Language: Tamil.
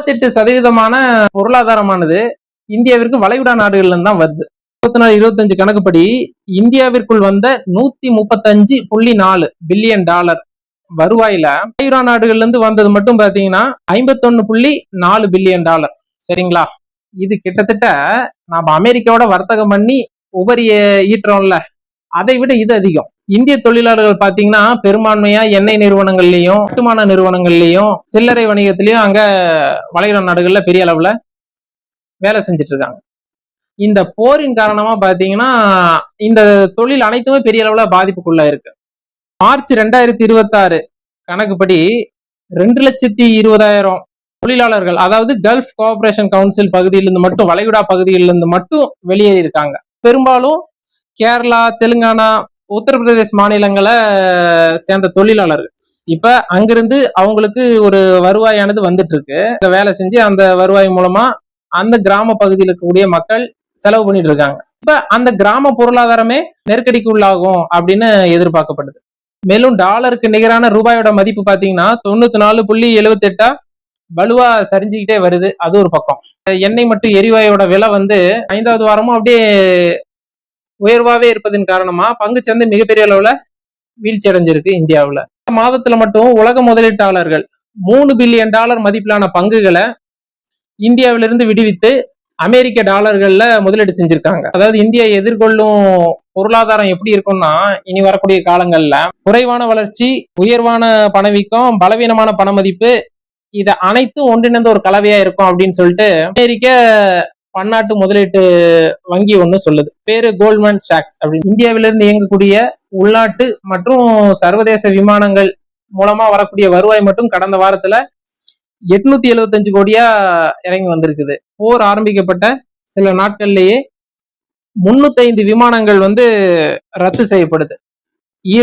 58% பொருளாதாரமானது இந்தியாவிற்கு வளைகுடா நாடுகள்ல தான் வருது. 24-25 கணக்குப்படி இந்தியாவிற்குள் வந்த $135.4 பில்லியன் வருவாயில வளைகுடா நாடுகள்ல இருந்து வந்தது மட்டும் பாத்தீங்கன்னா $51.4 பில்லியன். சரிங்களா? இது கிட்டத்தட்ட நாம அமெரிக்காவோட வர்த்தகம் பண்ணி உபரி ஈட்டுறோம்ல, அதை விட இது அதிகம். இந்திய தொழிலாளர்கள் பாத்தீங்கன்னா பெரும்பான்மையா எண்ணெய் நிறுவனங்கள்லயும் கட்டுமான நிறுவனங்கள்லயும் சில்லறை வணிகத்திலயும் அங்க வளைகுடா நாடுகள்ல பெரிய அளவுல வேலை செஞ்சுட்டு இருக்காங்க. இந்த போரின் காரணமா பாத்தீங்கன்னா இந்த தொழில் அனைத்துமே பெரிய அளவுல பாதிப்புக்குள்ள இருக்கு. மார்ச் 2026 கணக்குப்படி 2,20,000 தொழிலாளர்கள், அதாவது கல்ஃப் கோஆபரேஷன் கவுன்சில் பகுதியிலிருந்து மட்டும், வளைகுடா பகுதியிலிருந்து மட்டும் வெளியேறி இருக்காங்க. பெரும்பாலும் கேரளா, தெலுங்கானா, உத்தரப்பிரதேஷ் மாநிலங்களை சேர்ந்த தொழிலாளர்கள். இப்ப அங்கிருந்து அவங்களுக்கு ஒரு வருவாயானது வந்துட்டு இருக்கு. வேலை செஞ்சு அந்த வருவாய் மூலமா அந்த கிராம பகுதியில் இருக்கக்கூடிய மக்கள் செலவு பண்ணிட்டு இருக்காங்க. இப்ப அந்த கிராம பொருளாதாரமே நெருக்கடிக்கு உள்ளாகும் அப்படின்னு எதிர்பார்க்கப்படுது. மேலும் டாலருக்கு நிகரான ரூபாயோட மதிப்பு பாத்தீங்கன்னா 94.78 வலுவா சரிஞ்சுக்கிட்டே வருது. அது ஒரு பக்கம். எண்ணெய் மற்றும் எரிவாயோட விலை 5வது வாரமும் அப்படியே உயர்வாவே இருப்பதன் காரணமா பங்கு சந்தை மிகப்பெரிய அளவுல வீழ்ச்சி அடைஞ்சிருக்கு இந்தியாவுல. மாதத்துல மட்டும் உலக முதலீட்டாளர்கள் $3 பில்லியன் மதிப்பிலான பங்குகளை இந்தியாவிலிருந்து விடுவித்து அமெரிக்க டாலர்கள்ல முதலீடு செஞ்சிருக்காங்க. அதாவது இந்தியா எதிர்கொள்ளும் பொருளாதாரம் எப்படி இருக்கும்னா, இனி வரக்கூடிய காலங்கள்ல குறைவான வளர்ச்சி, உயர்வான பணவீக்கம், பலவீனமான பண மதிப்பு, இத அனைத்தும் ஒன்றிணைந்த ஒரு கலவையா இருக்கும் அப்படின்னு சொல்லிட்டு அமெரிக்க பன்னாட்டு முதலீட்டு வங்கி ஒண்ணு சொல்லுது. பேரு கோல்ட்மேன் சாக்ஸ் அப்படின்னு. இந்தியாவிலிருந்து இயங்கக்கூடிய உள்நாட்டு மற்றும் சர்வதேச விமானங்கள் மூலமா வரக்கூடிய வருவாய் மட்டும் கடந்த வாரத்துல 875 கோடியா இறங்கி வந்திருக்குது. போர் ஆரம்பிக்கப்பட்ட சில நாட்கள்லயே 305 விமானங்கள் ரத்து செய்யப்படுது.